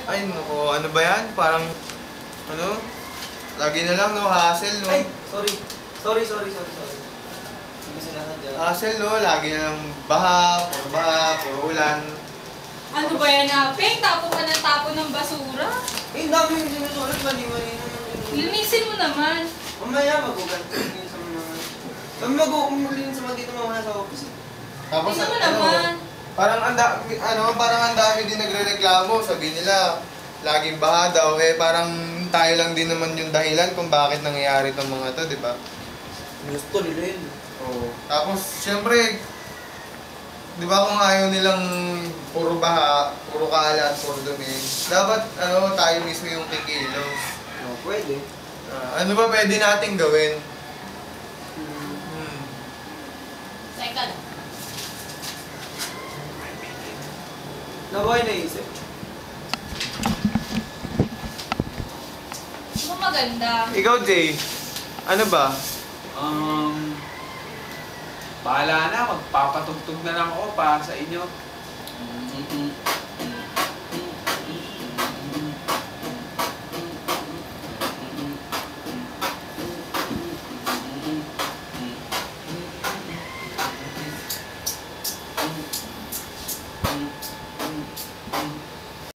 Ay, naku, ano ba yan? Parang, ano? Lagi na lang, no? Hassle, no? Ay, sorry. Hindi sinasadya. Hassle, no? Lagi na lang baha, puro ulan. Ano ba yan, Apeng? Tapo ka ng tapo ng basura? Eh, dami yung sinusulat. Mali-mali naman. Linisin mo naman. Mamaya mag-ugan ko yun sa mga... Kami mag-uumulinis naman dito mamaya sa office. Tapos, Tingnan mo naman. parang ang dami din nagre-reklamo. Sabi nila, laging baha daw. Eh, parang tayo lang din naman yung dahilan kung bakit nangyayari itong mga to, di ba? Gusto nila yun. Oo. Tapos, syempre, di ba kung ayaw nilang puro baha, puro kalat, puro dumi, dapat tayo mismo yung kikilos. No, pwede. Ano ba pwede nating gawin? Teka lang. Nabuhay naisip. Ano maganda? Ikaw, Jay, ano ba? Bahala na, magpapatugtog na lang ako para sa inyo.